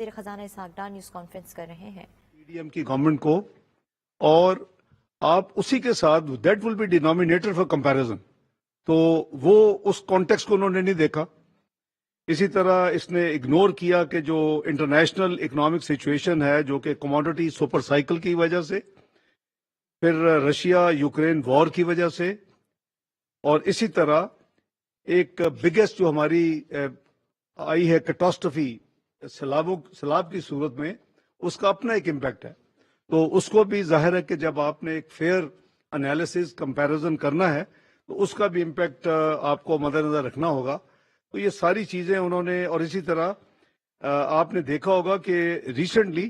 وزیر خزانہ Ishaq Dar news conference کر رہے ہیں پی ڈی ایم کی گورنمنٹ کو، اور آپ اسی کے ساتھ that will be denominator for comparison, تو وہ اس کانٹیکس کو انہوں نے نہیں دیکھا۔ اسی طرح اس نے اگنور کیا کہ جو انٹرنیشنل اکنامک سچویشن ہے، جو کہ کموڈٹی سپر سائیکل کی وجہ سے، پھر رشیا یوکرین وار کی وجہ سے، اور اسی طرح ایک بگیسٹ جو ہماری آئی ہے کیٹاسٹرفی سیلاب کی صورت میں، اس کا اپنا ایک امپیکٹ ہے۔ تو اس کو بھی ظاہر ہے کہ جب آپ نے ایک فیئر انالیسس کمپیریزن کرنا ہے تو اس کا بھی امپیکٹ آپ کو مد نظر رکھنا ہوگا۔ تو یہ ساری چیزیں انہوں نے، اور اسی طرح آپ نے دیکھا ہوگا کہ ریسنٹلی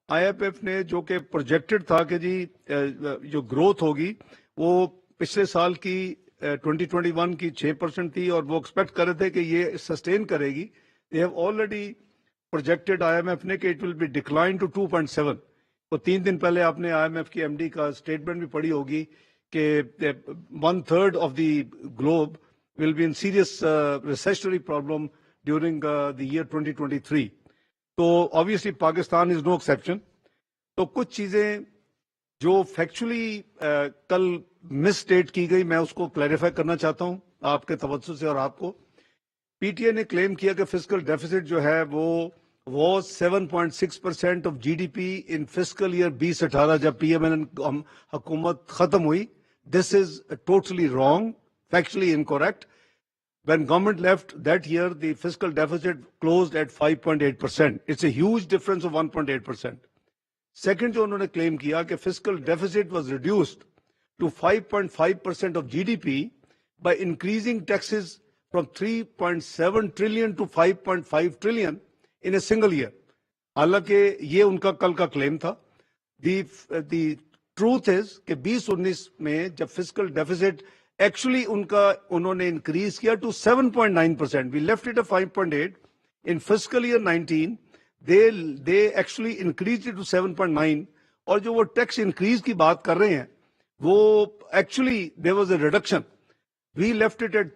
آئی ایف ایف نے جو کہ پروجیکٹڈ تھا کہ جی جو گروتھ ہوگی وہ پچھلے سال کی 2021 کی 6% تھی، اور وہ ایکسپیکٹ کر رہے تھے کہ یہ سسٹین کرے گی۔ They have already projected I M F نے کہ it will be decline to 2.7۔ تو 3 دن پہلے آپ نے آئی ایم ایف کی ایم ڈی کا اسٹیٹمنٹ بھی پڑھی ہوگی کہ 1/3 of the globe will be in serious recessionary problem during the year 2023. تو obviously Pakistan is no exception. تو کچھ چیزیں جو فیکچولی کل مس اسٹیٹ کی گئی، میں اس کو کلیریفائی کرنا چاہتا ہوں آپ کے توجہ سے اور آپ کو۔ پی ٹی اے نے کلیم کیا کہ فسکل ڈیفیسٹ جو ہے وہ was 7.6% of GDP in fiscal year 2018 جب پی ایم ایل این حکومت ختم ہوئی۔ This is totally wrong, factually incorrect. When government left that year, the fiscal deficit closed at 5.8%. It's a huge difference of 1.8%. Second, جو انہوں نے claim کیا کہ fiscal deficit was reduced to 5.5% of GDP by increasing taxes from 3.7 trillion to 5.5 trillion in a single year. حالانکہ یہ ان کا کل کا claim تھا۔ The truth is کہ 2019 میں جب fiscal deficit ایکچولی انہوں نے انکریز کیا to 7.9%. We left it 5.8 in fiscal year 19. They actually increase to 7.9. اور جو وہ ٹیکس انکریز کی بات کر رہے ہیں وہ actually there was a reduction. We left it at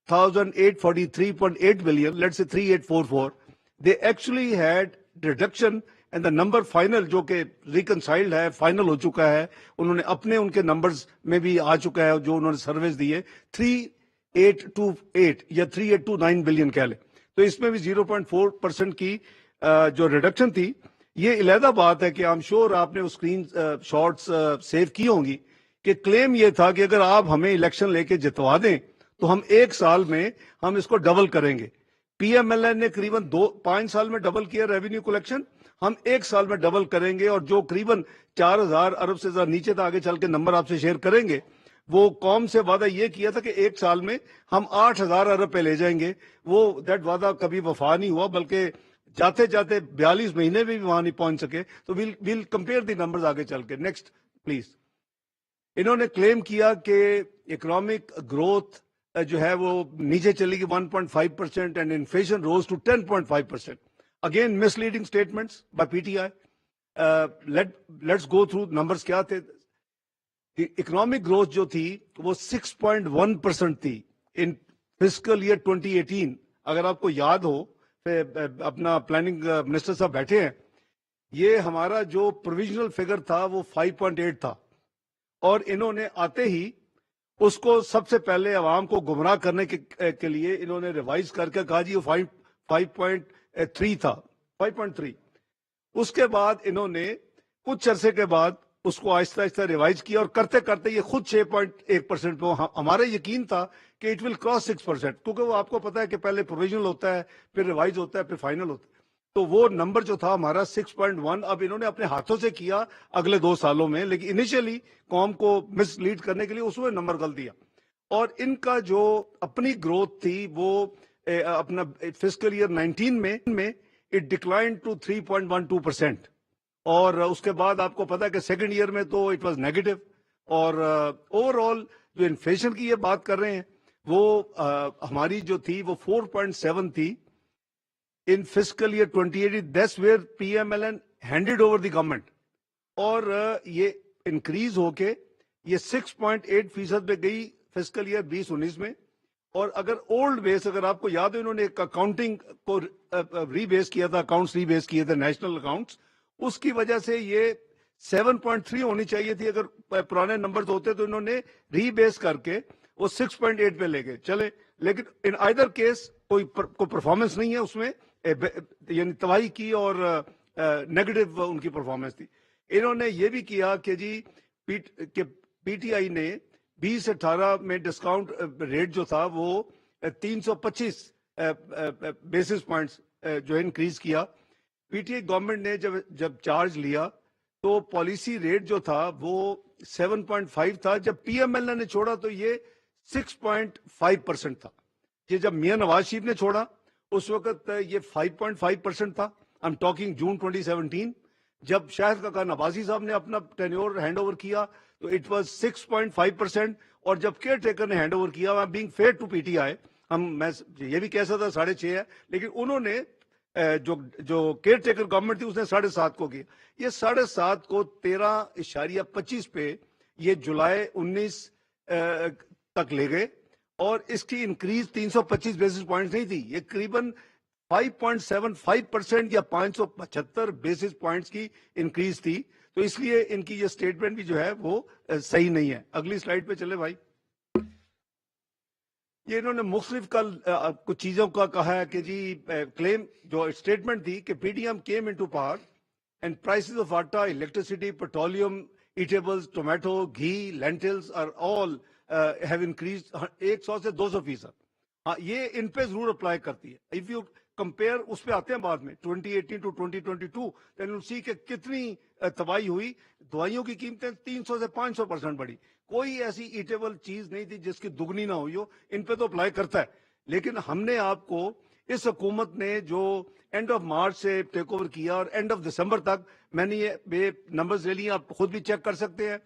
3,843.8 billion, let's say 3,844. They actually had reduction. And the number final جو کہ ریکنسائلڈ ہے، فائنل ہو چکا ہے، انہوں نے اپنے ان کے نمبرز میں بھی آ چکا ہے جو انہوں نے سرویز دی ہے، 3,828 یا 3,829 بلین کہہ لیں۔ تو اس میں بھی 0.4% کی جو ریڈکشن تھی۔ یہ علیحدہ بات ہے کہ I'm sure آپ نے اسکرین شاٹس سیو کی ہوں گی کہ کلیم یہ تھا کہ اگر آپ ہمیں الیکشن لے کے جتوا دیں تو ہم 1 سال میں ہم اس کو ڈبل کریں گے۔ پی ایم ایل این نے قریباً 5 سال میں ڈبل کیا ریونیو کلیکشن، ہم 1 سال میں ڈبل کریں گے، اور جو قریباً 4,000 ارب سے زیادہ نیچے تھا، آگے چل کے نمبر آپ سے شیئر کریں گے۔ وہ قوم سے وعدہ یہ کیا تھا کہ 1 سال میں ہم 8,000 ارب پہ لے جائیں گے۔ وہ دیٹ وعدہ کبھی وفا نہیں ہوا، بلکہ جاتے جاتے 42 مہینے بھی وہاں نہیں پہنچ سکے۔ تو ویل کمپیئر دی نمبرز آگے چل کے۔ Next please. انہوں نے کلیم کیا کہ اکنامک گروتھ جو ہے وہ نیچے چلی گئی 1.5% and inflation rose to 10.5%. Again, misleading statements by PTI. Let's go through numbers کیا تھے۔ اکنامک گروتھ جو تھی وہ 6.1% تھی ان فسکل ایئر 2018۔ اگر آپ کو یاد ہو، اپنا پلاننگ منسٹر صاحب بیٹھے ہیں، یہ ہمارا جو پروویژنل فگر تھا وہ 5.8 تھا، اور انہوں نے آتے ہی اس کو سب سے پہلے عوام کو گمراہ کرنے کے لیے انہوں نے ریوائز کر کے کہا جی وہ 5.3 تھا، 5.3۔ اس کے بعد انہوں نے کچھ عرصے کے بعد اس کو آہستہ آہستہ ریوائز کیا، اور کرتے کرتے یہ خود 6.1% پہ۔ ہمارا یقین تھا کہ اٹ ول کراس 6%، کیونکہ وہ آپ کو پتا ہے کہ پہلے پروویژنل ہوتا ہے، پھر ریوائز ہوتا ہے، پھر فائنل ہوتا ہے۔ تو وہ نمبر جو تھا ہمارا 6.1، اب انہوں نے اپنے ہاتھوں سے کیا اگلے 2 سالوں میں، لیکن انیشیلی قوم کو مس لیڈ کرنے کے لیے اس میں نمبر غلط دیا۔ اور ان کا جو اپنی گروتھ تھی وہ اپنا فسکل ایئر 19 میں اٹ ڈکلائن ٹو 3.12%، اور اس کے بعد آپ کو پتا ہے کہ سیکنڈ ایئر میں تو اٹ واز نیگیٹو۔ اور اوور آل جو انفلیشن کی یہ بات کر رہے ہیں وہ ہماری جو تھی وہ 4.7 تھی in fiscal year 2018. That's where PMLN handed over the government. اور یہ انکریز ہو کے یہ 6.8% پہ گئی فسکل ایئر 2019 میں، اور اگر اولڈ بیس اگر آپ کو یاد ہے انہوں نے ایک اکاؤنٹنگ کو ری بیس کیا تھا, اکاؤنٹس ری بیس کیے تھے نیشنل اکاؤنٹس, اس کی وجہ سے یہ 7.3 ہونی چاہیے تھی. اگر پرانے نمبرز ہوتے تو انہوں نے ری بیس کر کے وہ 6.8 پہ لے گئے چلے, لیکن ان آئدر کیس کوئی پرفارمنس نہیں ہے اس میں, یعنی تباہی کی اور نیگیٹو ان کی پرفارمنس تھی. انہوں نے یہ بھی کیا کہ جی پی ٹی آئی نے 2018 میں ڈسکاؤنٹ ریٹ جو تھا وہ 325 بیسس پوائنٹس جو انکریز کیا. پی ٹی آئی گورنمنٹ نے جب چارج لیا تو پالیسی ریٹ جو تھا وہ 7.5 تھا, جب پی ایم ایل نے چھوڑا تو یہ 6.5% تھا. یہ جب میاں نواز شریف نے چھوڑا اس وقت یہ 5.5% تھا. I'm talking June 2017. جب شاہد کاکا نوازی صاحب نے اپنا ٹینیور ہینڈ اوور کیا تو اٹ واز 6.5%, اور جب کیئر ٹیکر نے ہینڈ اوور کیا, being fair to P T I, میں یہ بھی کہہ سکتا 6.5 ہے, لیکن انہوں نے جو کیئر ٹیکر گورنمنٹ تھی اس نے 7.5 کو کیا. یہ 7.5 کو 13.25 پہ یہ جولائی 19 تک لے گئے, اور اس کی انکریز 325 بیسس پوائنٹ نہیں تھی, یہ قریباً 5.75% یا 575 بیسس پوائنٹس کی انکریز تھی. تو اس لیے ان کی یہ سٹیٹمنٹ بھی جو ہے وہ صحیح نہیں ہے. اگلی سلائیڈ پہ چلے بھائی. یہ انہوں نے مختلف کچھ چیزوں کا کہا ہے کہ جی کلیم جو سٹیٹمنٹ تھی کہ P D M came into power and prices of atta, electricity, petroleum, eatables, tomato, ghee, lentils are all have increase 100 سے 200%. ہاں یہ ان پہ ضرور اپلائی کرتی ہے. اف یو کمپیئر اس پہ آتے ہیں بعد میں 2018 ٹو 2022 then you'll see کہ کتنی تباہی ہوئی. دوائیوں کی قیمتیں 300 سے 500% بڑھی. کوئی ایسی ایٹیبل چیز نہیں تھی جس کی دگنی نہ ہوئی ہو. ان پہ تو اپلائی کرتا ہے, لیکن ہم نے آپ کو اس حکومت نے جو اینڈ آف مارچ سے ٹیک اوور کیا اور اینڈ آف دسمبر تک, میں نے یہ نمبرز لے لیے, آپ خود بھی چیک کر سکتے ہیں.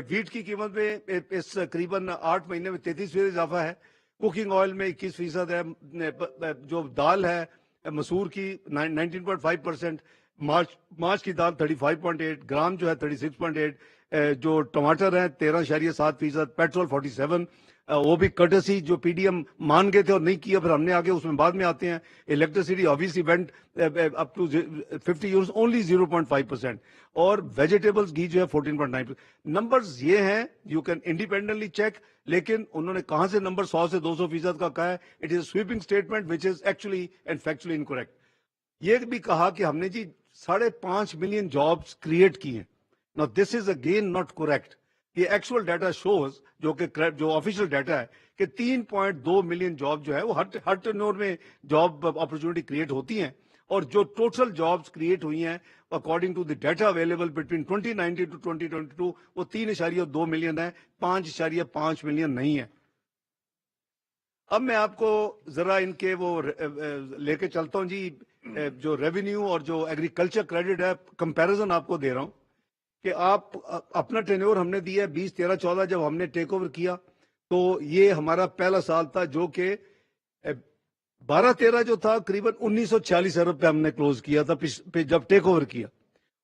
ویٹ کی قیمت میں اس قریباً 8 مہینے میں 33% اضافہ ہے. کوکنگ آئل میں 21% ہے. جو دال ہے مسور کی 19.5%, مارچ کی دال 35.8, گرام جو ہے 36.8, جو ٹماٹر ہیں 13.7%, پیٹرول 47, وہ بھی کرٹسی جو پی ڈی ایم مان گئے تھے اور نہیں کیا, پھر ہم نے آگے اس میں بعد میں آتے ہیں. Electricity obviously went up to 50 euros, only 0.5%, اور ویجیٹیبلز گھی جو ہے 14.9%. نمبرز یہ ہیں, یو کین انڈیپینڈنٹلی چیک, لیکن انہوں نے کہاں سے نمبر 100 سے 200% کا کہا ہے. It is sweeping statement which is actually and factually incorrect. یہ بھی کہا کہ ہم نے جی 5.5 ملین جابس کریٹ کی ہیں. نا دس از اگین ناٹ کریکٹ. یہ ایکچوئل ڈیٹا شوز جو آفیشیل ڈیٹا ہے کہ 3.2 ملین جاب جو ہے وہ ہر ٹرنور میں جاب اپرچونٹی کریٹ ہوتی ہیں, اور جو ٹوٹل جابس کریٹ ہوئی ہیں according to the data available between 2019 to 2022 وہ 3.2 ملین ہے, 5.5 ملین نہیں ہے. اب میں آپ کو ذرا ان کے وہ لے کے چلتا ہوں جی, جو ریونیو اور جو ایگریکلچر کریڈٹ ہے کمپیریزن آپ کو دے رہا ہوں کہ آپ اپنا ٹینیور ہم نے دیا ہے 2013-14 جب ہم نے ٹیک اوور کیا تو یہ ہمارا پہلا سال تھا, جو کہ 12-13 جو تھا قریباً 1946 ارب پہ ہم نے کلوز کیا تھا جب ٹیک اوور کیا.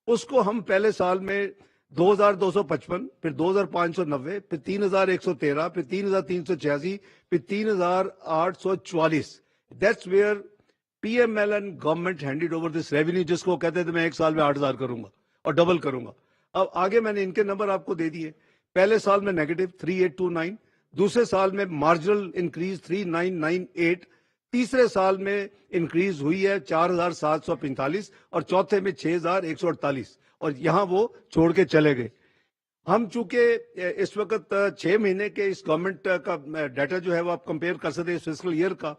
اس کو ہم پہلے سال میں 2255, پھر 2590, پھر 3113, پھر 3386, پھر 3844. That's where PML and government handed over this revenue, جس کو کہتے تھے میں ایک سال میں 8000 کروں گا اور ڈبل کروں گا. اب آگے میں نے ان کے نمبر آپ کو دے دیے. پہلے سال میں نیگیٹو 3829, دوسرے سال میں مارجنل انکریز 3998, تیسرے سال میں انکریز ہوئی ہے 4745, اور چوتھے میں 6148, اور یہاں وہ چھوڑ کے چلے گئے. ہم چونکہ اس وقت 6 مہینے کے اس گورنمنٹ کا ڈیٹا جو ہے وہ آپ کمپیئر کر سکتے ہیں اس فسکل ایئر کا.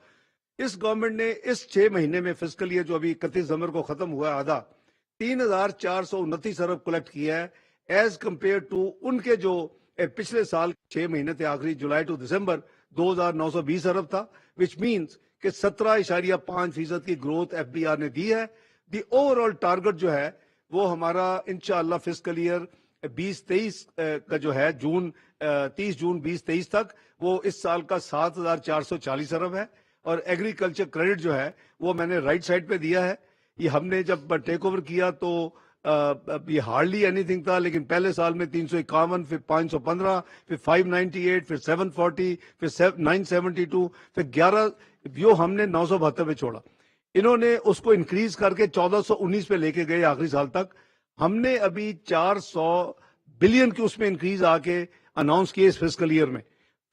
اس گورنمنٹ نے اس 6 مہینے میں فسکل ایئر جو ابھی 31 دسمبر کو ختم ہوا ہے آدھا 3429 ارب کلیکٹ کیا ہے, ایز کمپیئر ٹو ان کے جو پچھلے سال 6 مہینے تھے آخری جولائی ٹو دسمبر 2920 ارب تھا, وچ مینس کہ 17.5% کی گروتھ ایف بی آر نے دی ہے. دی اوور آل ٹارگٹ جو ہے وہ ہمارا انشاءاللہ فسکل ایئر 2023 کا جو ہے 30 جون 2023 تک وہ اس سال کا 7440 ارب ہے. اور ایگریکلچر کریڈٹ جو ہے وہ میں نے رائٹ سائڈ پہ دیا ہے. یہ ہم نے جب ٹیک اوور کیا تو یہ ہارڈلی اینی تھنگ تھا، لیکن پہلے سال میں 351، پھر 515، پھر 598، پھر 740، پھر 972، پھر 11 جو ہم نے 972 پہ چھوڑا. انہوں نے اس کو انکریز کر کے 1419 پہ لے کے گئے آخری سال تک. ہم نے ابھی 400 بلین کی اس میں انکریز آ کے اناؤنس کیے اس فسکل ایئر میں.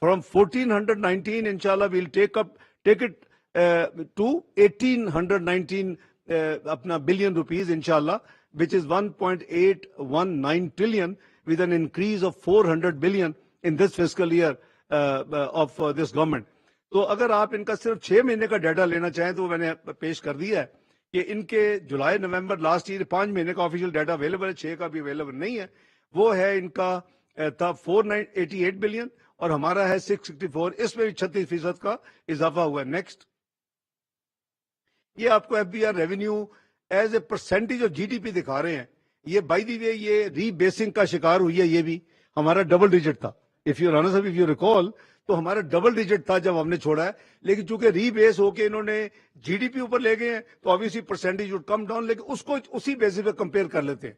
فرام 1419 انشاءاللہ ویل ٹیک اٹ ٹو 1819 اپنا بلین روپیز انشاءاللہ, which is 1.819 trillion with an increase of 400 billion in this fiscal year of this government. تو اگر آپ ان کا صرف 6 مہینے کا ڈیٹا لینا چاہیں تو میں نے پیش کر دیا ہے کہ ان کے جولائی نومبر لاسٹ ایئر 5 مہینے کا آفیشیل ڈیٹا اویلیبل ہے, 6 کا بھی اویلیبل نہیں ہے. وہ ہے ان کا تھا 488 بلین اور ہمارا ہے 664, اس میں بھی 36% کا اضافہ ہوا ہے. نیکسٹ, یہ آپ کو F B R revenue as a percentage of G D P دکھا رہے ہیں. یہ بائی دی وے یہ ری بیسنگ کا شکار ہوئی ہے, یہ بھی ہمارا ڈبل ڈیجٹ تھا. اف یو رانر صاحب اف یو ریکال تو ہمارا ڈبل ڈیجٹ تھا جب ہم نے چھوڑا ہے, لیکن چونکہ ری بیس ہو کے انہوں نے جی ڈی پی اوپر لے گئے ہیں تو obviously percentage would come down, لیکن اس کو اسی بیسس پہ کمپیئر کر لیتے ہیں.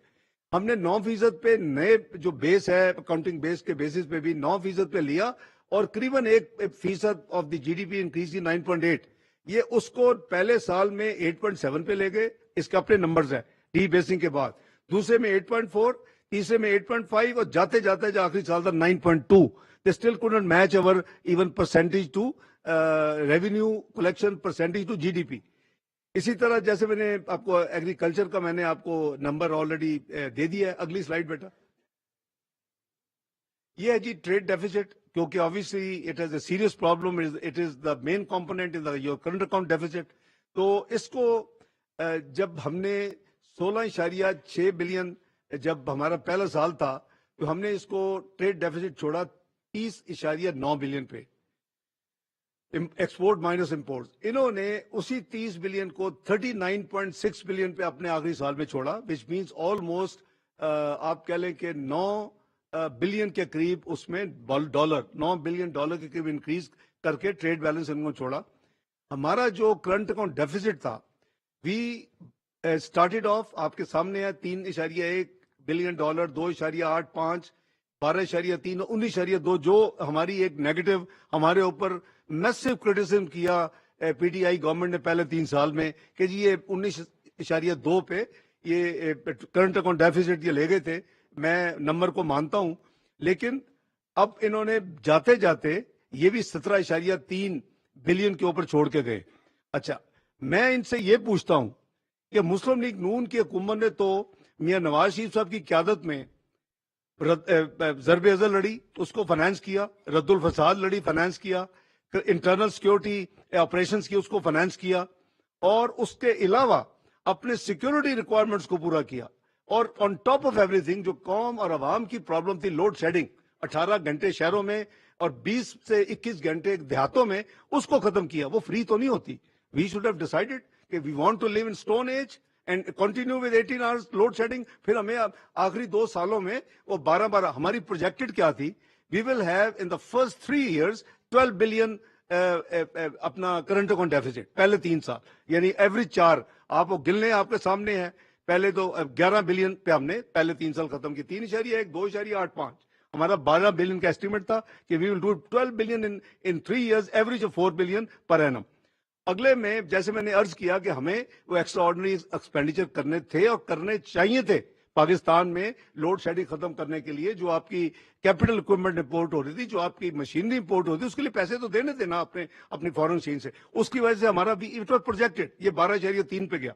ہم نے 9% پہ نئے جو بیس ہے اکاؤنٹنگ بیس کے بیسس پہ بھی 9% پہ لیا اور قریباً 1% of the G D P increase کی 9.8. یہ اس کو پہلے سال میں 8.7 پہ لے گئے, اس کے اپنے نمبرز ہیں ری بیسنگ کے بعد. دوسرے میں 8.4, تیسرے میں 8.5 اور جاتے جاتے جو آخری سال تھا 9.2. They still couldn't match our even percentage to revenue collection percentage to GDP. اسی طرح جیسے میں نے آپ کو ایگریکلچر کا میں نے آپ کو نمبر آلریڈی دے دیا ہے. اگلی سلائیڈ بیٹا. یہ ہے جی ٹریڈ ڈیفیسٹ, کیونکہ obviously it is a serious problem, it is the main component in your current account deficit. تو اس کو جب ہم نے 16.6 بلین جب ہمارا پہلا سال تھا تو ہم نے اس کو ٹریڈ ڈیفیسٹ چھوڑا 30.9 بلین پہ, ایکسپورٹ مائنس امپورٹ. انہوں نے اسی 30 بلین کو 39.6 بلین پہ اپنے آخری سال میں چھوڑا, وچ مینس آلموسٹ آپ کہہ لیں کہ 9 بلین کے قریب اس میں ڈالر 9 بلین ڈالر کے قریب انکریز کر کے ٹریڈ بیلنس ان کو چھوڑا. ہمارا جو کرنٹ اکاؤنٹ ڈیفیسٹ تھا وی اسٹارٹیڈ آف آپ کے سامنے ہے 3.1 بلین ڈالر, 2.85, 12.3, 19.2, جو ہماری ایک نیگیٹو ہمارے اوپر میسو کرٹیسزم کیا پی ٹی آئی گورنمنٹ نے پہلے 3 سال میں کہ جی یہ 19.2 پہ یہ کرنٹ اکاؤنٹ ڈیفیسٹ یہ لے گئے تھے. میں نمبر کو مانتا ہوں, لیکن اب انہوں نے جاتے جاتے یہ بھی 17.3 بلین کے اوپر چھوڑ کے گئے. اچھا, میں ان سے یہ پوچھتا ہوں کہ مسلم لیگ نون کی حکومت نے تو میاں نواز شریف صاحب کی قیادت میں ضرب ازل لڑی, اس کو فائنانس کیا, رد الفساد لڑی, فائنانس کیا, انٹرنل سیکیورٹی آپریشنز کی اس کو فائنانس کیا, اور اس کے علاوہ اپنے سیکیورٹی ریکوائرمنٹس کو پورا کیا. اور on top of every thing جو قوم اور عوام کی پرابلم تھی لوڈ شیڈنگ 18 گھنٹے شہروں میں اور 20 سے 21 گھنٹے دیہاتوں میں, اس کو ختم کیا. وہ فری تو نہیں ہوتی. وی شوڈ ہیو ڈیسائیڈڈ کہ we want to live in stone age and continue with 18 hours load shedding. پھر ہمیں آخری 2 سالوں میں وہ 12 ہماری پروجیکٹڈ کیا تھی, we will have in the first 3 years 12 billion اپنا کرنٹ اکاؤنٹ ڈیفیسٹ پہلے 3 سال, یعنی ایوریج 4 آپ وہ گننے آپ کے سامنے ہے. پہلے تو 11 بلین پہ ہم نے پہلے 3 سال ختم کی, 3.1, 2.85. ہمارا 12 بلین کا ایسٹیمیٹ تھا کہ we will do 12 billion in 3 years, average of 4 billion per annum. اگلے میں جیسے میں نے عرض کیا کہ ہمیں وہ ایکسٹرا آرڈنری ایکسپینڈیچر کرنے تھے اور کرنے چاہیے تھے پاکستان میں لوڈ شیڈنگ ختم کرنے کے لیے. جو آپ کی کیپٹل اکوپمنٹ امپورٹ ہو رہی تھی, جو آپ کی مشینری امپورٹ ہوتی تھی, اس کے لیے پیسے تو دینے تھے نا اپنی فارن ایکسچینج سے. اس کی وجہ سے ہمارا بھی اٹ واز پروجیکٹڈ یہ 12.3 پہ گیا.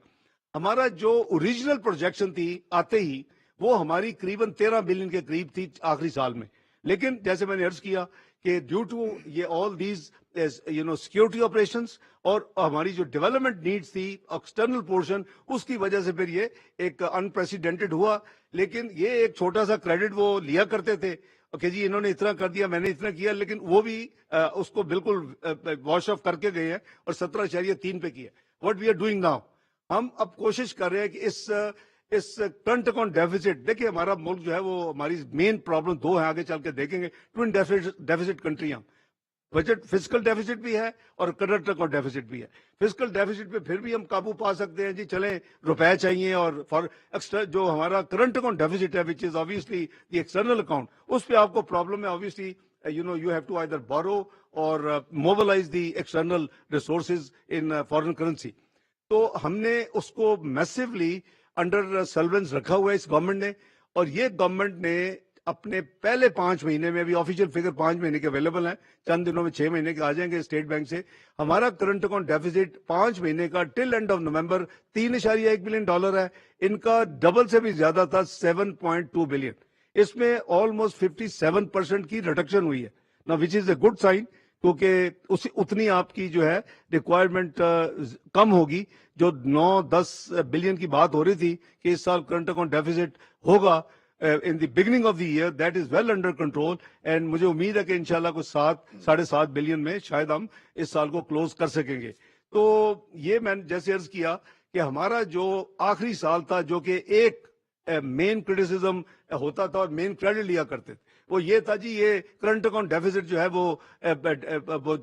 ہمارا جو اوریجنل پروجیکشن تھی آتے ہی وہ ہماری قریباً 13 بلین کے قریب تھی آخری سال میں. لیکن جیسے میں نے عرض کیا کہ ڈیو ٹو یہ آل دیز سیکورٹی آپریشنز اور ہماری جو ڈیولپمنٹ نیڈس تھی ایکسٹرنل پورشن, اس کی وجہ سے پھر یہ ایک انپریسیڈنٹڈ ہوا. لیکن یہ ایک چھوٹا سا کریڈٹ وہ لیا کرتے تھے کہ جی انہوں نے اتنا کر دیا, میں نے اتنا کیا, لیکن وہ بھی اس کو بالکل واش آف کر کے گئے ہیں اور 17.3 پہ کیا. What we are doing now, ہم اب کوشش کر رہے ہیں کہ اس کرنٹ اکاؤنٹ ڈیفیسٹ, دیکھیں ہمارا ملک جو ہے وہ ہماری مین پرابلم 2 ہیں, آگے چل کے دیکھیں گے. ٹوئن ڈیفیسٹ کنٹری ہم بجٹ فسکل ڈیفیسٹ بھی ہے اور کرنٹ اکاؤنٹ ڈیفیسٹ بھی ہے. فسکل ڈیفیسٹ پہ پھر بھی ہم قابو پا سکتے ہیں جی, چلیں روپے چاہیے, اور فار ایکسٹرا جو ہمارا کرنٹ اکاؤنٹ ڈیفیسٹ ہے وچ از obviously دی ایکسٹرنل اکاؤنٹ, اس پہ آپ کو پرابلم ہے obviously. You have to either borrow or mobilize the external resources in foreign currency. تو ہم نے اس کو میسیولی انڈر سرویلنس رکھا ہوا ہے اس گورنمنٹ نے, اور یہ گورنمنٹ نے اپنے پہلے 5 مہینے میں, ابھی آفیشیل فگر 5 مہینے کے اویلیبل ہیں, چند دنوں میں 6 مہینے کے آ جائیں گے اسٹیٹ بینک سے, ہمارا کرنٹ اکاؤنٹ ڈیفیسٹ 5 مہینے کا ٹل اینڈ آف نومبر $3.1 بلین ہے. ان کا ڈبل سے بھی زیادہ تھا, 7.2 بلین. اس میں آلموسٹ 57% کی ریڈکشن ہوئی ہے نا, وچ از اے گڈ سائن, کیونکہ اتنی آپ کی جو ہے ریکوائرمنٹ کم ہوگی. جو 9-10 بلین کی بات ہو رہی تھی کہ اس سال کرنٹ اکاؤنٹ ڈیفیسٹ ہوگا in the beginning of the year, that is well under control, and مجھے امید ہے کہ انشاءاللہ کچھ 7-7.5 بلین میں شاید ہم اس سال کو کلوز کر سکیں گے. تو یہ میں نے جیسے عرض کیا کہ ہمارا جو آخری سال تھا, جو کہ ایک مین کرٹیسزم ہوتا تھا اور مین کریڈٹ لیا کرتے تھے, وہ یہ تھا جی یہ کرنٹ اکاؤنٹ ڈیفیسٹ جو ہے وہ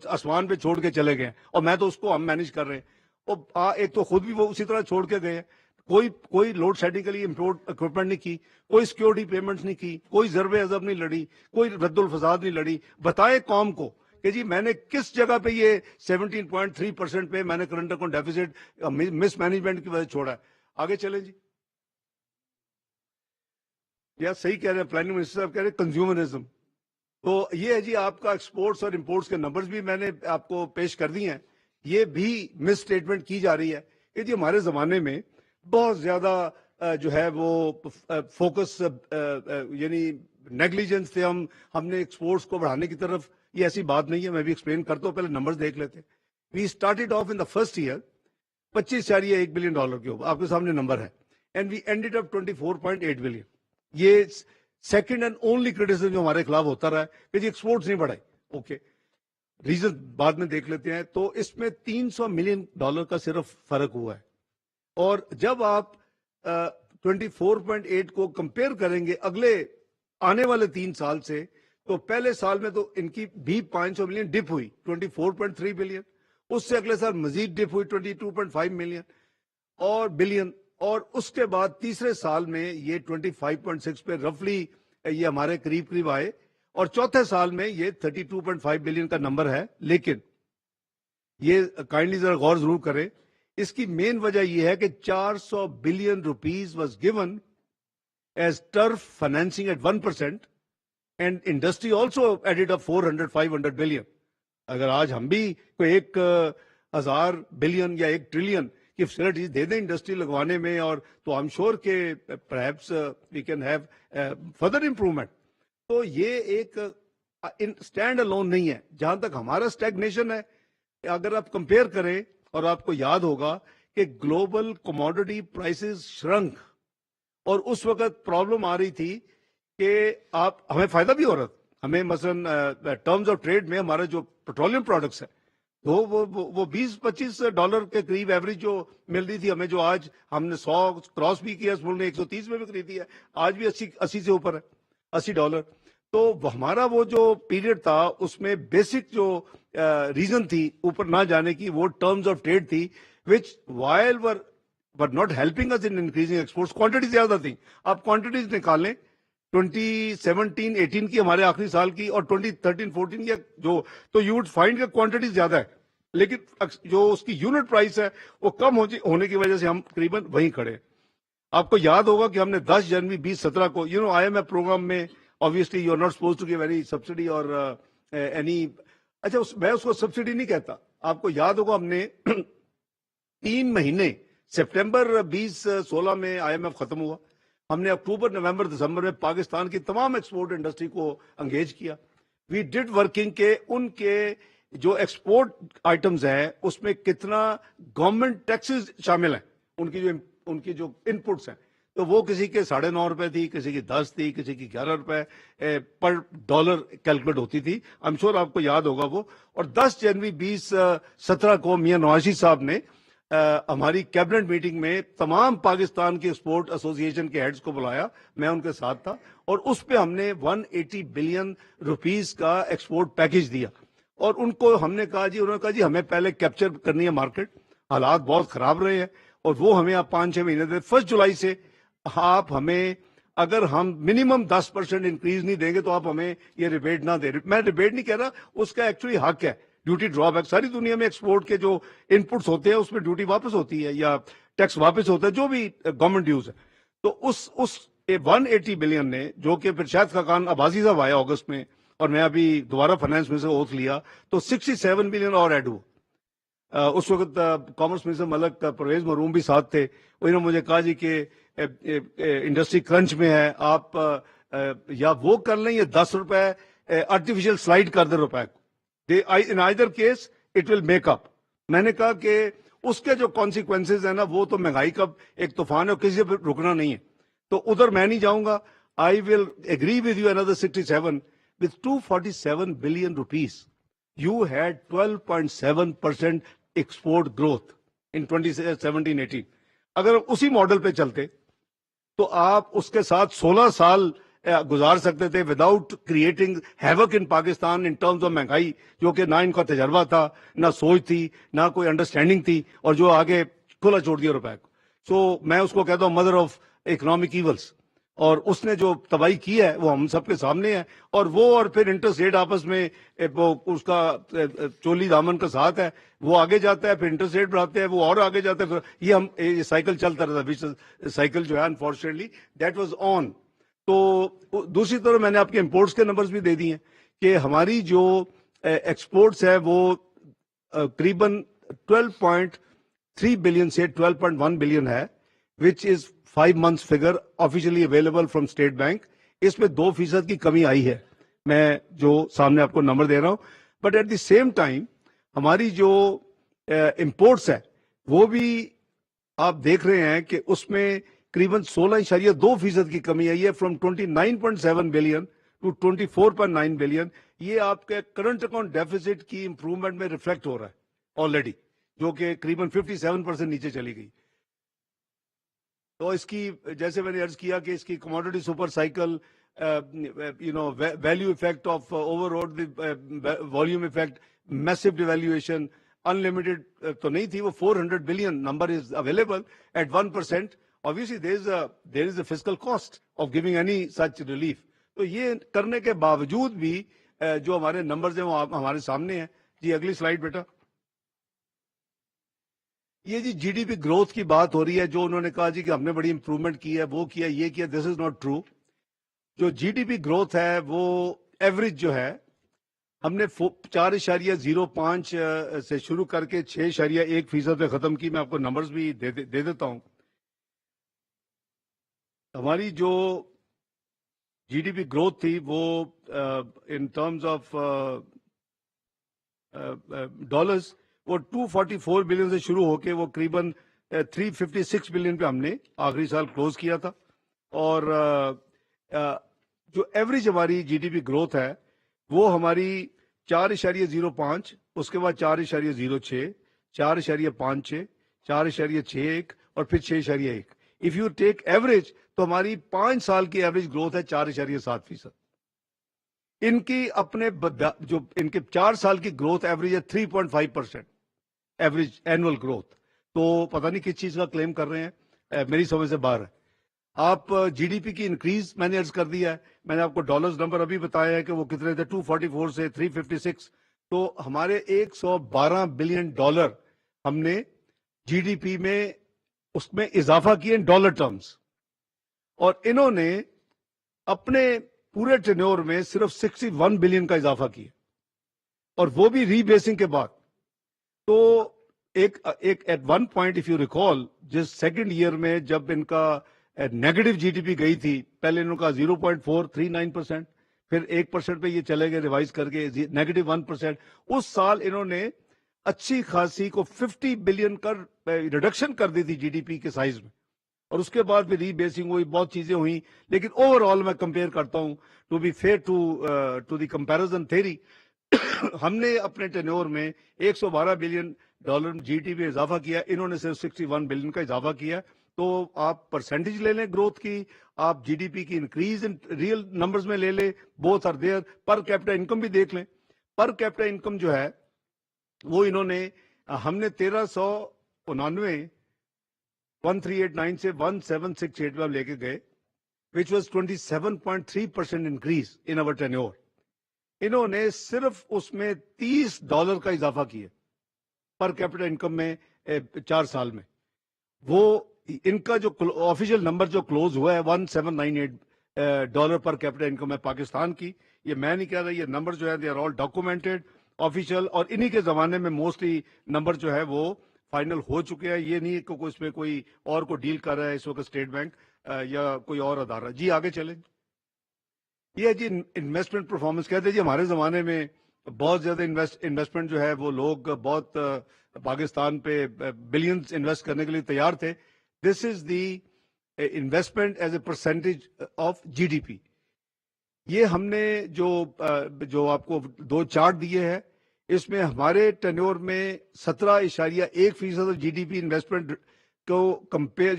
آسمان پہ چھوڑ کے چلے گئے, اور میں تو اس کو ہم مینج کر رہے ہیں. اور ایک تو خود بھی وہ اسی طرح چھوڑ کے گئے ہیں, کوئی لوڈ شیڈنگ کے لیے امپورٹ اکوپمنٹ نہیں کی, کوئی سیکیورٹی پیمنٹس نہیں کی, کوئی ضرب عضب نہیں لڑی, کوئی رد الفساد نہیں لڑی. بتائے قوم کو کہ جی میں نے کس جگہ پہ یہ 17.3% پہ میں نے کرنٹ اکاؤنٹ ڈیفیسٹ مس مینجمنٹ کی وجہ چھوڑا ہے. آگے چلیں جی. یا صحیح کہہ رہے ہیں پلاننگ منسٹر صاحب, کہہ رہے ہیں کنزیومرزم. تو یہ ہے جی آپ کا ایکسپورٹس اور امپورٹس کے نمبرز بھی میں نے آپ کو پیش کر دیے ہیں. یہ بھی مس اسٹیٹمنٹ کی جا رہی ہے کہ جی ہمارے زمانے میں بہت زیادہ جو ہے وہ فوکس یعنی نیگلیجنس تھے, ہم نے ایکسپورٹس کو بڑھانے کی طرف. یہ ایسی بات نہیں ہے, میں بھی ایکسپلین کرتا ہوں, پہلے نمبرز دیکھ لیتے. We started off in the first year $25.1 billion کے اوپر, آپ کے سامنے نمبر ہے, and we ended up 24.8 billion. یہ سیکنڈ اینڈ اونلی کرٹیسزم جو ہمارے خلاف ہوتا رہا ہے کہ جی ایکسپورٹس نہیں بڑھائے. اوکے, ریزن بعد میں دیکھ لیتے ہیں. تو اس میں $300 ملین کا صرف فرق ہوا ہے. اور جب آپ 24.8 کو کمپیئر کریں گے اگلے آنے والے 3 سال سے, تو پہلے سال میں تو ان کی بھی 500 ملین ڈپ ہوئی 24.3 بلین, اس سے اگلے سال مزید ڈپ ہوئی 22.5 ملین اور بلین, اور اس کے بعد تیسرے سال میں یہ 25.6 پہ رفلی یہ ہمارے قریب آئے, اور چوتھے سال میں یہ 32.5 بلین کا نمبر ہے. لیکن یہ کائنڈلی ذرا غور ضرور کریں, اس کی مین وجہ یہ ہے کہ 400 billion rupees was given as TERF financing at 1%, and industry also added up 400-500 billion. اگر آج ہم بھی کوئی 1000 بلین یا 1 ٹریلین کی فیسلٹیز دے دیں انڈسٹری لگوانے میں, اور تو آئی ایم شیور کہ perhaps we can have further improvement. تو یہ ایک اسٹینڈ الون نہیں ہے. جہاں تک ہمارا اسٹیگنیشن ہے, اگر آپ کمپیئر کریں, اور آپ کو یاد ہوگا کہ گلوبل کموڈٹی پرائسز شرنک, اور اس وقت پرابلم آ رہی تھی کہ ہمیں فائدہ بھی ہو رہا تھا. ہمیں مثلا ٹرمز آف ٹریڈ میں ہمارا جو پیٹرولیم پروڈکٹس ہے تو وہ $20-25 کے قریب ایوریج جو مل رہی تھی ہمیں, جو آج ہم نے 100 کراس بھی کیا, اس ملک نے 130 میں بھی خریدی ہے, آج بھی 80 سے اوپر ہے, $80. تو ہمارا وہ جو پیریڈ تھا اس میں بیسک جو ریزن تھی اوپر نہ جانے کی, وہ ٹرمز آف ٹریڈ تھی, which while were not helping us in increasing exports. Quantity زیادہ تھی. آپ کوانٹٹیز نکالیں 2017-18 کی ہمارے آخری سال کی اور 2013-14 کی جو, تو یو وڈ فائنڈ کہ کوانٹٹی زیادہ ہے, لیکن جو اس کی یونٹ پرائس ہے وہ کم ہونے کی وجہ سے ہم قریباً وہیں کھڑے ہیں. آپ کو یاد ہوگا کہ ہم نے 10 جنوری 2017 کو IMF پروگرام میں, obviously you are not supposed to give any subsidy or any, اچھا میں اس کو سبسڈی نہیں کہتا. آپ کو یاد ہوگا ہم نے 3 مہینے, سپٹمبر 2016 میں IMF ختم ہوا, ہم نے اکتوبر, نومبر, دسمبر میں پاکستان کی تمام ایکسپورٹ انڈسٹری کو انگیج کیا. وی ڈڈ ورکنگ کے ان کے جو ایکسپورٹ آئٹمز ہیں اس میں کتنا گورنمنٹ ٹیکسز شامل ہیں, ان کی جو ان پٹس ہیں, تو وہ کسی کے $9.5 تھی, کسی کی 10 تھی, کسی کی $11 پر ڈالر کیلکولیٹ ہوتی تھی. آئی ایم شیور آپ کو یاد ہوگا وہ. اور 10 جنوری 2017 کو میاں نوازی صاحب نے ہماری کیبنٹ میٹنگ میں تمام پاکستان کے اسپورٹ ایسوسی ایشن کے ہیڈز کو بلایا, میں ان کے ساتھ تھا, اور اس پہ ہم نے 180 بلین روپیز کا ایکسپورٹ پیکج دیا. اور ان کو ہم نے کہا جی، انہوں نے کہا جی ہمیں پہلے کیپچر کرنی ہے مارکیٹ، حالات بہت خراب رہے ہیں اور وہ ہمیں آپ 5-6 مہینے دے. 1 جولائی سے آپ ہمیں، اگر ہم منیمم 10% انکریز نہیں دیں گے تو آپ ہمیں یہ ریبیٹ نہ دیں. میں ریبیٹ نہیں کہہ رہا، اس کا ایکچولی حق ہے. ڈیوٹی ڈرا بیک ساری دنیا میں ایکسپورٹ کے جو ان پٹس ہوتے ہیں اس میں ڈیوٹی واپس ہوتی ہے یا ٹیکس واپس ہوتا ہے، جو بھی گورنمنٹ ڈیوز ہے. تو اس 180 بلین نے، جو کہ پھر شاید خاقان عباسی صاحب آیا اگست میں اور میں ابھی دوبارہ فائنانس میں سے اوتھ لیا تو 67 بلین اور ایڈ ہوا. اس وقت کامرس منسٹر ملک پرویز مروم بھی ساتھ تھے. انہوں نے مجھے کہا جی کہ انڈسٹری کرنچ میں ہے، آپ یا وہ کر لیں یا 10 روپے آرٹیفیشل سلائڈ کر دیں روپے کو. In either case it will make up. میں نے کہا کہ اس کے جو کانسیکوینسز ہیں نا، وہ تو مہنگائی کا ایک طوفان ہے اور کسی سے رکنا نہیں ہے. تو ادھر میں نہیں جاؤں گا. I will agree with you another 67 with 247 billion rupees. You had 12.7% export growth in 2017-18. اگر اسی ماڈل پہ چلتے تو آپ اس کے ساتھ 16 سال گزار سکتے تھے without creating havoc in Pakistan in terms of مہنگائی، جو کہ نہ ان کا تجربہ تھا، نہ سوچ تھی، نہ کوئی انڈرسٹینڈنگ تھی، اور جو آگے کھلا چھوڑ دیا روپے کو. سو میں اس کو کہتا ہوں مدر آف اکنامک ایولس. اور اس نے جو تباہی کی ہے وہ ہم سب کے سامنے ہے. اور وہ اور پھر انٹرسٹ ریٹ آپس میں اس کا چولی دامن کا ساتھ ہے، وہ آگے جاتا ہے، پھر انٹرسٹ ریٹ بڑھاتے ہیں، وہ اور آگے جاتا ہے. پھر یہ سائیکل چلتا رہتا ہے. سائیکل جو ہے انفارچونیٹلی دیٹ واز آن. تو دوسری طرف میں نے آپ کے امپورٹس کے نمبرز بھی دے دی ہیں کہ ہماری جو ایکسپورٹس ہے وہ قریباً 12.3 بلین سے 12.1 بلین ہے، وچ از 5 months figure officially available from State Bank. اس میں 2% کی کمی آئی ہے، میں جو سامنے آپ کو نمبر دے رہا ہوں. But at the same time ہماری جو امپورٹس ہے وہ بھی آپ دیکھ رہے ہیں کہ اس میں قریباً 16.2% کی کمی آئی ہے، فرام 29.7 بلین ٹو 24.9 بلین. یہ آپ کے کرنٹ اکاؤنٹ ڈیفیسٹ کی امپروومنٹ میں ریفلیکٹ ہو رہا ہے آلریڈی، جو کہ قریباً 57% نیچے چلی گئی. تو اس کی، جیسے میں نے عرض کیا کہ اس کی commodity super cycle, value effect of over volume effect, massive devaluation, unlimited تو نہیں تھی. وہ 400 billion number is available at 1%. Obviously there is a fiscal cost of giving any such relief. تو یہ کرنے کے باوجود بھی جو ہمارے نمبرز ہیں وہ ہمارے سامنے ہیں. جی اگلی سلائیڈ بیٹا. یہ جی ڈی پی گروتھ کی بات ہو رہی ہے، جو انہوں نے کہا جی کہ ہم نے بڑی امپروومنٹ کی ہے، وہ کیا، یہ کیا. دس از ناٹ ٹرو. جو جی ڈی پی گروتھ ہے وہ ایوریج جو ہے ہم نے 4.05 سے شروع کر کے 6.1% پہ ختم کی. میں آپ کو نمبرز بھی دے دیتا ہوں. ہماری جو جی ڈی پی گروتھ تھی وہ ان ٹرمز آف ڈالرز وہ 244 بلین سے شروع ہو کے وہ قریباً 356 بلین پہ ہم نے آخری سال کلوز کیا تھا. اور جو ایوریج ہماری جی ڈی پی گروتھ ہے وہ ہماری 4.05، اس کے بعد 4.06، 4.56، 4.61 اور پھر 6.1. اف یو ٹیک ایوریج تو ہماری 5 سال کی ایوریج گروتھ ہے 4.7%. ان کی اپنے جو ان کے 4 سال کی گروتھ ایوریج ہے 3.5% ایوریج اینول گروتھ. تو پتہ نہیں کس چیز کا کلیم کر رہے ہیں، میری سمجھ سے باہر ہے. آپ جی ڈی پی کی انکریز میں نے عرض کر دیا ہے. میں نے آپ کو ڈالرز نمبر ابھی بتایا ہے کہ وہ کتنے تھے، 244 سے 356. تو ہمارے 112 بلین ڈالر ہم نے جی ڈی پی میں اس میں اضافہ کیا ان ڈالر ٹرمز. اور انہوں نے اپنے پورے ٹینیور میں صرف 61 بلین کا اضافہ کیا، اور وہ بھی ری بیسنگ کے بعد. تو ایک at one point if you recall, جس سیکنڈ ایئر میں جب ان کا نیگیٹو جی ڈی پی گئی تھی، پہلے انہوں کا 0.439%، پھر 1% پہ یہ چلے گئے ریوائز کر کے نیگیٹو 1%. اس سال انہوں نے اچھی خاصی کو 50 بلین کا ریڈکشن کر دی تھی جی ڈی پی کے سائز میں. اور اس کے بعد پھر ری بیسنگ ہوئی، بہت چیزیں ہوئیں. لیکن اوور آل میں کمپیئر کرتا ہوں to be fair to the comparison theory, ہم نے اپنے ٹینیور میں 112 billion dollar G D P اضافہ کیا، انہوں نے صرف 61 بلین کا اضافہ کیا. تو آپ پرسنٹیج لے لیں گروتھ کی، آپ جی ڈی پی کی انکریز ریئل نمبرز میں لے لیں، both are there. Per capita income بھی دیکھ لیں. پر کیپٹا انکم جو ہے وہ انہوں نے ہم نے 1399 1389 سے 1768 میں لے کے گئے which was 27.3% increase in our tenure. انہوں نے صرف اس میں $30 کا اضافہ کیا پر کیپٹل انکم میں 4 سال میں. وہ ان کا جو آفیشیل نمبر جو کلوز ہوا ہے $1798 پر کیپٹل انکم ہے پاکستان کی. یہ میں نہیں کہہ رہا, یہ نمبر جو ہے they are all documented official, اور انہی کے زمانے میں موسٹلی نمبر جو ہے وہ فائنل ہو چکے ہیں. یہ نہیں کہ اس میں کوئی اور کو ڈیل کر رہا ہے اس وقت اسٹیٹ بینک یا کوئی اور ادارہ. جی آگے چلیں. یہ جی انویسٹمنٹ پرفارمنس کہتے ہیں. جی ہمارے زمانے میں بہت زیادہ انویسٹمنٹ جو ہے وہ لوگ بہت پاکستان پہ بلینز انویسٹ کرنے کے لیے تیار تھے. This is the investment as a percentage of G D P. یہ ہم نے جو آپ کو 2 چارٹ دیے ہیں, اس میں ہمارے ٹینیور میں 17.1% جی ڈی پی انویسٹمنٹ کو جو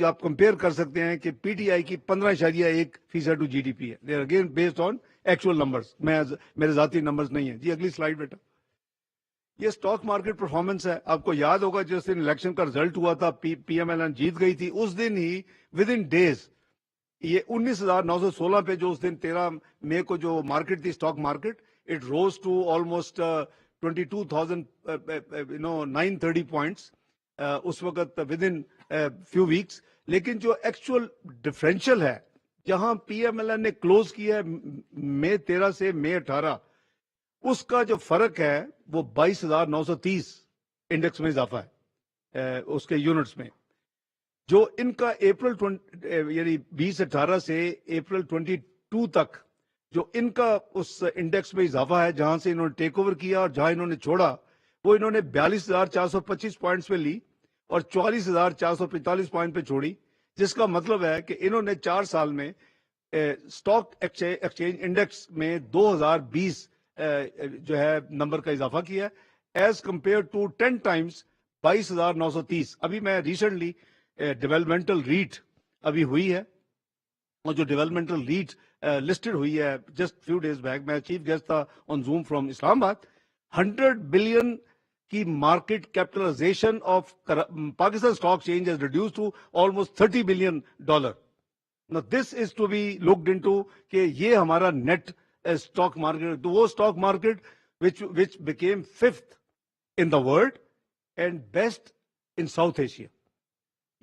آپ کمپیئر کر سکتے ہیں کہ پی ٹی آئی کی 15.1% جی ڈی پی ہے. They are again based on actual numbers, میرے ذاتی نمبرز نہیں ہیں. جی اگلی سلائیڈ بیٹا. یہ اسٹاک مارکیٹ پرفارمنس ہے. آپ کو یاد ہوگا جس دن الیکشن کا رزلٹ ہوا تھا, پی ایم ایل این جیت گئی تھی, اس دن ہی ود ان ڈیز یہ 19,916 پہ جو اس دن 13 مئی کو جو مارکیٹ تھی stock market, it rose to almost 22,930 points اس وقت ود ان فیو ویکس. لیکن جو ایکچوئل ڈفرینشیل ہے جہاں پی ایم ایل این نے کلوز کیا ہے مئی 13 سے مئی 18, اس کا جو فرق ہے وہ 22,930 انڈیکس میں اضافہ ہے اس کے یونٹس میں. جو ان کا اپریل یعنی 2018 سے اپریل 22 تک جو ان کا اس انڈیکس میں اضافہ ہے, جہاں سے انہوں نے ٹیک اوور کیا اور جہاں انہوں نے چھوڑا, وہ انہوں نے 42,425 پوائنٹس پہ لی اور 44,445 پوائنٹ پہ چھوڑی. جس کا مطلب ہے کہ انہوں نے 4 سال میں اسٹاک ایکسچینج انڈیکس میں 2020 جو ہے نمبر کا اضافہ کیا ایز کمپیئر ٹو 10 ٹائمز 22,930. ابھی میں ریسنٹلی ڈیولپمنٹل ریٹ ابھی ہوئی ہے, اور جو ڈیولپمنٹل ریٹ لسٹڈ ہوئی ہے جسٹ فیو ڈیز بیک, میں چیف گیسٹ تھا on Zoom from Islamabad. 100 billion کی market capitalisation of Pakistan stock exchange has reduce to almost $30 billion. Now this is to be looked into کہ یہ ہمارا net stock market, تو وہ stock market which became 5th in the world and best in South Asia.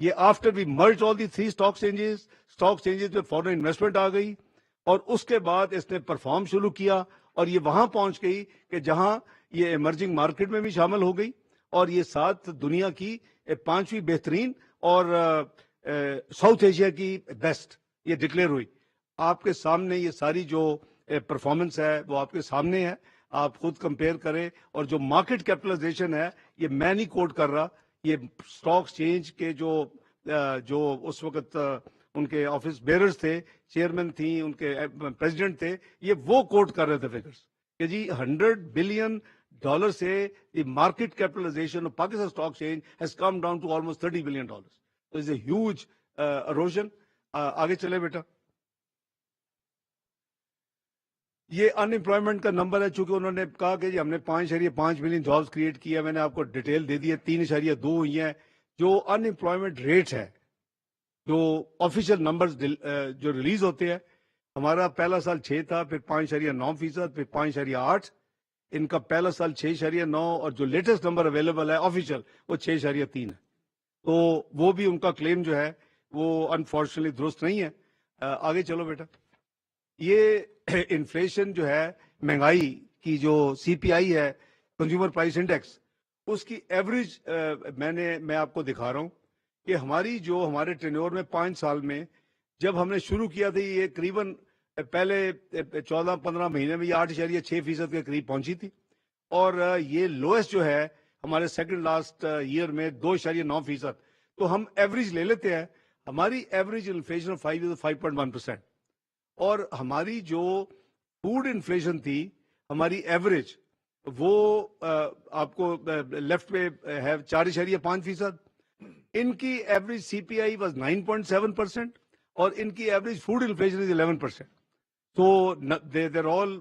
یہ after we merge all the 3 stock exchanges میں foreign investment آ گئی, اور اس کے بعد اس نے پرفارم شروع کیا, اور یہ وہاں پہنچ گئی کہ جہاں یہ ایمرجنگ مارکیٹ میں بھی شامل ہو گئی, اور یہ 7 دنیا کی 5ویں بہترین اور ساؤتھ ایشیا کی بیسٹ یہ ڈکلیئر ہوئی. آپ کے سامنے یہ ساری جو پرفارمنس ہے وہ آپ کے سامنے ہے, آپ خود کمپیئر کریں. اور جو مارکیٹ کیپٹلائزیشن ہے یہ میں نہیں کوٹ کر رہا, یہ اسٹاک چینج کے جو اس وقت ان کے آفس بیئرز تھے, چیئرمین تھیں, ان کے پریزیڈنٹ تھے, یہ وہ کوٹ کر رہے تھے فگرز کہ جی $100 billion سے the market capitalisation of Pakistan stock exchange has come down to almost $30 billion. So it's a huge erosion. آگے چلے بیٹا. یہ ان امپلائمنٹ کا نمبر ہے, چونکہ انہوں نے کہا کہ جی ہم نے 5.5 ملین جابس کریٹ کیا. میں نے آپ کو ڈیٹیل دے دی ہے, 3.2 ہوئی ہیں. جو ان امپلائمنٹ ریٹ ہے, جو آفیشیل نمبرز جو ریلیز ہوتے ہیں, ہمارا پہلا سال 6 تھا, پھر 5.9%, پھر 5.8. ان کا پہلا سال 6.9, اور جو لیٹسٹ نمبر اویلیبل ہے آفیشیل وہ 6.3 ہے. تو وہ بھی ان کا کلیم جو ہے وہ انفارچونیٹلی درست نہیں ہے. آگے چلو بیٹا. یہ انفلیشن جو ہے, مہنگائی کی جو سی پی آئی ہے, کنزیومر پرائس انڈیکس, اس کی ایوریج میں آپ کو دکھا رہا ہوں کہ ہمارے ٹینیور میں 5 سال میں جب ہم نے شروع کیا تھا, یہ قریباً پہلے 14-15 مہینے میں یہ 8.6% کے قریب پہنچی تھی, اور یہ لوئسٹ جو ہے ہمارے سیکنڈ لاسٹ ایئر میں 2.9%. تو ہم ایوریج لے لیتے ہیں, ہماری ایوریج انفلیشن 5.1%, اور ہماری جو فوڈ انفلیشن تھی ہماری ایوریج وہ آپ کو لیفٹ پہ ہے 4.5%. ان کی average C P I was 9.7%, اور ان کی average food inflation is 11%. So they're all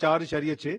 4.6.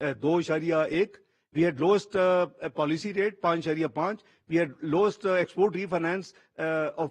2.1. We had lowest policy rate 5.5. We had lowest export refinance of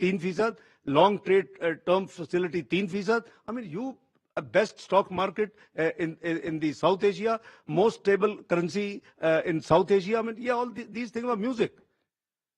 3%. Long trade term facility 3%. I mean, you best stock market in the South Asia, most stable currency in South Asia. I mean, yeah, all these things are music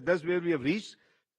that's where we have reached.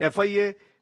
FIA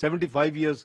75 years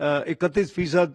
31%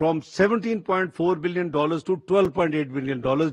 from $17.4 billion to $12.8 billion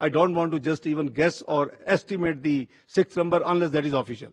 I don't want to just even guess or estimate the 6th number unless that is official.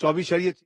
24